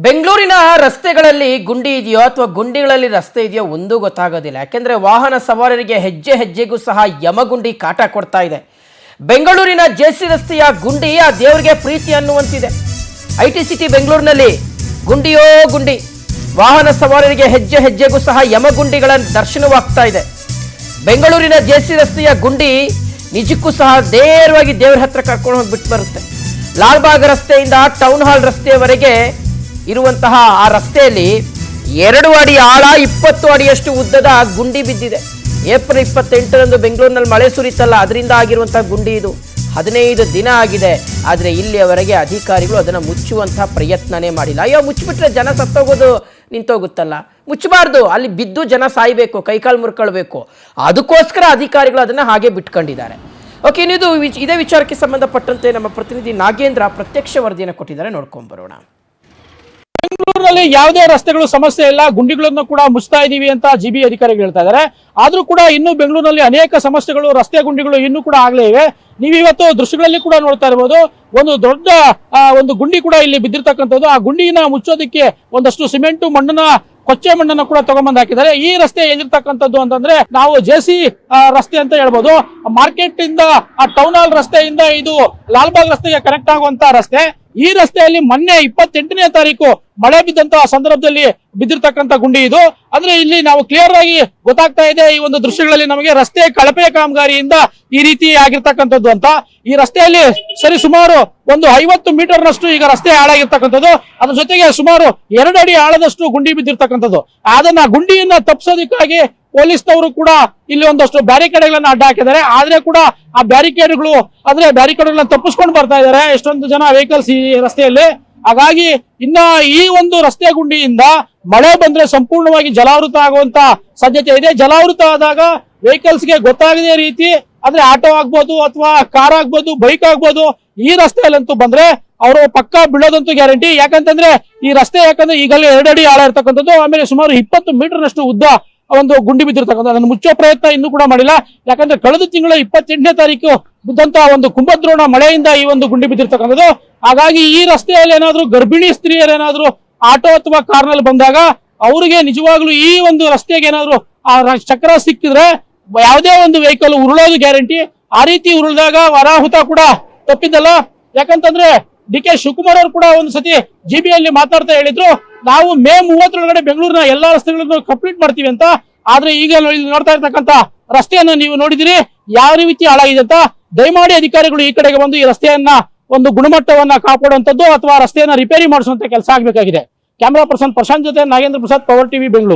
ಬೆಂಗಳೂರಿನ ರಸ್ತೆಗಳಲ್ಲಿ ಗುಂಡಿ ಇದೆಯೋ ಅಥವಾ ಗುಂಡಿಗಳಲ್ಲಿ ರಸ್ತೆ ಇದೆಯೋ ಒಂದೂ ಗೊತ್ತಾಗೋದಿಲ್ಲ. ಯಾಕೆಂದರೆ ವಾಹನ ಸವಾರರಿಗೆ ಹೆಜ್ಜೆ ಹೆಜ್ಜೆಗೂ ಸಹ ಯಮಗುಂಡಿ ಕಾಟ ಕೊಡ್ತಾ ಇದೆ. ಬೆಂಗಳೂರಿನ ಜೆಸಿ ರಸ್ತೆಯ ಗುಂಡಿ ಆ ದೇವರಿಗೆ ಪ್ರೀತಿ ಅನ್ನುವಂತಿದೆ. ಐಟಿ ಸಿಟಿ ಬೆಂಗಳೂರಿನಲ್ಲಿ ಗುಂಡಿಯೋ ಗುಂಡಿ, ವಾಹನ ಸವಾರರಿಗೆ ಹೆಜ್ಜೆ ಹೆಜ್ಜೆಗೂ ಸಹ ಯಮಗುಂಡಿಗಳ ದರ್ಶನವಾಗ್ತಾ ಇದೆ. ಬೆಂಗಳೂರಿನ ಜೆಸಿ ರಸ್ತೆಯ ಗುಂಡಿ ನಿಜಕ್ಕೂ ಸಹ ನೇರವಾಗಿ ದೇವರ ಹತ್ರ ಕರ್ಕೊಂಡು ಹೋಗ್ಬಿಟ್ಟು ಬರುತ್ತೆ. ಲಾಲ್ಬಾಗ್ ರಸ್ತೆಯಿಂದ ಟೌನ್ ಹಾಲ್ ರಸ್ತೆಯವರೆಗೆ ಇರುವಂತಹ ಆ ರಸ್ತೆಯಲ್ಲಿ 2 ಅಡಿ ಆಳ 20 ಅಡಿಯಷ್ಟು ಉದ್ದದ ಗುಂಡಿ ಬಿದ್ದಿದೆ. ಏಪ್ರಿಲ್ 28ರಂದು ಬೆಂಗಳೂರಿನಲ್ಲಿ ಮಳೆ ಸುರಿತಲ್ಲ, ಅದರಿಂದ ಆಗಿರುವಂತಹ ಗುಂಡಿ ಇದು. 15 ದಿನ ಆಗಿದೆ. ಆದರೆ ಇಲ್ಲಿಯವರೆಗೆ ಅಧಿಕಾರಿಗಳು ಅದನ್ನು ಮುಚ್ಚುವಂತಹ ಪ್ರಯತ್ನನೇ ಮಾಡಿಲ್ಲ. ಅಯ್ಯೋ, ಮುಚ್ಚಿಬಿಟ್ರೆ ಜನ ಸತ್ತೋಗೋದು ನಿಂತೋಗುತ್ತಲ್ಲ, ಮುಚ್ಚಬಾರ್ದು. ಅಲ್ಲಿ ಬಿದ್ದು ಜನ ಸಾಯ್ಬೇಕು, ಕೈಕಾಲು ಮುರ್ಕೊಳ್ಬೇಕು. ಅದಕ್ಕೋಸ್ಕರ ಅಧಿಕಾರಿಗಳು ಅದನ್ನು ಹಾಗೆ ಬಿಟ್ಕೊಂಡಿದ್ದಾರೆ. ಓಕೆ, ಇದೇ ವಿಚಾರಕ್ಕೆ ಸಂಬಂಧಪಟ್ಟಂತೆ ನಮ್ಮ ಪ್ರತಿನಿಧಿ ನಾಗೇಂದ್ರ ಪ್ರತ್ಯಕ್ಷ ವರದಿಯನ್ನು ಕೊಟ್ಟಿದ್ದಾರೆ, ನೋಡ್ಕೊಂಡ್ಬರೋಣ. ಬೆಂಗಳೂರಿನಲ್ಲಿ ಯಾವುದೇ ರಸ್ತೆಗಳು ಸಮಸ್ಯೆ ಇಲ್ಲ, ಗುಂಡಿಗಳನ್ನು ಕೂಡ ಮುಚ್ತಾ ಇದೀವಿ ಅಂತ ಜಿಬಿ ಅಧಿಕಾರಿಗಳು ಹೇಳ್ತಾ ಇದ್ದಾರೆ. ಆದ್ರೂ ಕೂಡ ಇನ್ನು ಬೆಂಗಳೂರಿನಲ್ಲಿ ಅನೇಕ ಸಮಸ್ಯೆಗಳು, ರಸ್ತೆ ಗುಂಡಿಗಳು ಇನ್ನೂ ಕೂಡ ಆಗ್ಲೇ ಇವೆ. ನೀವು ಇವತ್ತು ದೃಶ್ಯಗಳಲ್ಲಿ ಕೂಡ ನೋಡ್ತಾ ಇರಬಹುದು, ಒಂದು ದೊಡ್ಡ ಒಂದು ಗುಂಡಿ ಕೂಡ ಇಲ್ಲಿ ಬಿದ್ದಿರ್ತಕ್ಕಂಥದ್ದು. ಆ ಗುಂಡಿನ ಮುಚ್ಚೋದಕ್ಕೆ ಒಂದಷ್ಟು ಸಿಮೆಂಟ್ ಮಣ್ಣನ್ನ, ಕೊಚ್ಚೆ ಮಣ್ಣನ್ನು ಕೂಡ ತಗೊಂಡ್ಬಂದು ಹಾಕಿದ್ದಾರೆ. ಈ ರಸ್ತೆ ಎಲ್ಲಿರ್ತಕ್ಕಂಥದ್ದು ಅಂತಂದ್ರೆ ನಾವು ಜೆಸಿ ರಸ್ತೆ ಅಂತ ಹೇಳ್ಬೋದು. ಮಾರ್ಕೆಟ್ ಇಂದ ಆ ಟೌನ್ ಹಾಲ್ ರಸ್ತೆಯಿಂದ ಇದು ಲಾಲ್ಬಾಗ್ ರಸ್ತೆಗೆ ಕನೆಕ್ಟ್ ಆಗುವಂತ ರಸ್ತೆ. ಈ ರಸ್ತೆಯಲ್ಲಿ ಮೊನ್ನೆ 28ನೇ ತಾರೀಕು ಮಳೆ ಬಿದ್ದಂತಹ ಸಂದರ್ಭದಲ್ಲಿ ಬಿದ್ದಿರ್ತಕ್ಕಂಥ ಗುಂಡಿ ಇದು. ಅಂದ್ರೆ ಇಲ್ಲಿ ನಾವು ಕ್ಲಿಯರ್ ಆಗಿ ಗೊತ್ತಾಗ್ತಾ ಇದೆ ಈ ಒಂದು ದೃಶ್ಯಗಳಲ್ಲಿ ನಮಗೆ, ರಸ್ತೆ ಕಳಪೆ ಕಾಮಗಾರಿಯಿಂದ ಈ ರೀತಿ ಆಗಿರ್ತಕ್ಕಂಥದ್ದು ಅಂತ. ಈ ರಸ್ತೆಯಲ್ಲಿ ಸರಿ ಸುಮಾರು ಒಂದು 50 ಮೀಟರ್ನಷ್ಟು ಈಗ ರಸ್ತೆ ಹಾಳಾಗಿರ್ತಕ್ಕಂಥದ್ದು. ಅದ್ರ ಜೊತೆಗೆ ಸುಮಾರು 2 ಅಡಿ ಆಳದಷ್ಟು ಗುಂಡಿ ಬಿದ್ದಿರ್ತಕ್ಕಂಥದ್ದು. ಅದನ್ನ ಗುಂಡಿಯನ್ನ ತಪ್ಪಿಸೋದಕ್ಕಾಗಿ ಪೊಲೀಸ್ನವರು ಕೂಡ ಇಲ್ಲಿ ಒಂದಷ್ಟು ಬ್ಯಾರಿಕೇಡ್ಗಳನ್ನ ಅಡ್ಡ ಹಾಕಿದ್ದಾರೆ. ಆದ್ರೆ ಕೂಡ ಆ ಬ್ಯಾರಿಕೇಡ್ಗಳನ್ನ ತಪ್ಪಿಸ್ಕೊಂಡು ಬರ್ತಾ ಇದ್ದಾರೆ ಎಷ್ಟೊಂದು ಜನ ವೆಹಿಕಲ್ಸ್ ಈ ರಸ್ತೆಯಲ್ಲಿ. ಹಾಗಾಗಿ ಇನ್ನ ಈ ಒಂದು ರಸ್ತೆ ಗುಂಡಿಯಿಂದ ಮಳೆ ಬಂದ್ರೆ ಸಂಪೂರ್ಣವಾಗಿ ಜಲಾವೃತ ಆಗುವಂತ ಸಾಧ್ಯತೆ ಇದೆ. ಜಲಾವೃತ ಆದಾಗ ವೆಹಿಕಲ್ಸ್ಗೆ ಗೊತ್ತಾಗದೇ ರೀತಿ, ಅಂದ್ರೆ ಆಟೋ ಆಗ್ಬೋದು ಅಥವಾ ಕಾರ್ ಆಗ್ಬೋದು, ಬೈಕ್ ಆಗ್ಬೋದು, ಈ ರಸ್ತೆಯಲ್ಲಂತೂ ಬಂದ್ರೆ ಅವರು ಪಕ್ಕ ಬೀಳೋದಂತೂ ಗ್ಯಾರಂಟಿ. ಯಾಕಂತಂದ್ರೆ ಈ ರಸ್ತೆ ಈಗಲೇ 2 ಅಡಿ ಆಳ ಇರ್ತಕ್ಕಂಥದ್ದು. ಆಮೇಲೆ ಸುಮಾರು 20 ಮೀಟರ್ನಷ್ಟು ಉದ್ದ ಒಂದು ಗುಂಡಿ ಬಿದ್ದಿರ್ತಕ್ಕಂಥ. ಅದನ್ನು ಮುಚ್ಚೋ ಪ್ರಯತ್ನ ಇನ್ನೂ ಕೂಡ ಮಾಡಿಲ್ಲ. ಯಾಕಂದ್ರೆ ಕಳೆದ ತಿಂಗಳ 28ನೇ ತಾರೀಕು ಬಿದ್ದಂತಹ ಒಂದು ಕುಂಭದ್ರೋಣ ಮಳೆಯಿಂದ ಈ ಒಂದು ಗುಂಡಿ ಬಿದ್ದಿರ್ತಕ್ಕಂಥದ್ದು. ಹಾಗಾಗಿ ಈ ರಸ್ತೆಯಲ್ಲಿ ಏನಾದ್ರು ಗರ್ಭಿಣಿ ಸ್ತ್ರೀಯರೇನಾದ್ರು ಆಟೋ ಅಥವಾ ಕಾರ್ನಲ್ಲಿ ಬಂದಾಗ ಅವರಿಗೆ ನಿಜವಾಗ್ಲೂ ಈ ಒಂದು ರಸ್ತೆಗೆ ಏನಾದ್ರು ಆ ಚಕ್ರ ಸಿಕ್ಕಿದ್ರೆ ಯಾವುದೇ ಒಂದು ವೆಹಿಕಲ್ ಉರುಳೋದು ಗ್ಯಾರಂಟಿ. ಆ ರೀತಿ ಉರುಳಿದಾಗ ಅನಾಹುತ ಕೂಡ ತಪ್ಪಿದ್ದಲ್ಲ. ಯಾಕಂತಂದ್ರೆ ಡಿ ಕೆ ಶಿವಕುಮಾರ್ ಅವರು ಕೂಡ ಒಂದು ಸತಿ ಜಿಬಿಯಲ್ಲಿ ಮಾತಾಡ್ತಾ ಹೇಳಿದ್ರು, ನಾವು ಮೇ 30 ಬೆಂಗಳೂರಿನ ಎಲ್ಲಾ ರಸ್ತೆಗಳನ್ನು ಕಂಪ್ಲೀಟ್ ಮಾಡ್ತೀವಿ ಅಂತ. ಆದ್ರೆ ಈಗ ನೋಡ್ತಾ ಇರ್ತಕ್ಕಂಥ ರಸ್ತೆಯನ್ನು ನೀವು ನೋಡಿದಿರಿ ಯಾವ ರೀತಿ ಹಾಳಾಗಿದೆ ಅಂತ. ದಯಮಾಡಿ ಅಧಿಕಾರಿಗಳು ಈ ಕಡೆಗೆ ಬಂದು ಈ ರಸ್ತೆಯನ್ನ ಒಂದು ಗುಣಮಟ್ಟವನ್ನ ಕಾಪಾಡುವಂತದ್ದು ಅಥವಾ ರಸ್ತೆಯನ್ನ ರಿಪೇರಿ ಮಾಡಿಸುವಂತ ಕೆಲಸ ಆಗಬೇಕಾಗಿದೆ. ಕ್ಯಾಮರಾ ಪರ್ಸನ್ ಪ್ರಶಾಂತ್ ಜೊತೆ ನಾಗೇಂದ್ರ ಪ್ರಸಾದ್, ಪವರ್ ಟಿವಿ, ಬೆಂಗಳೂರು.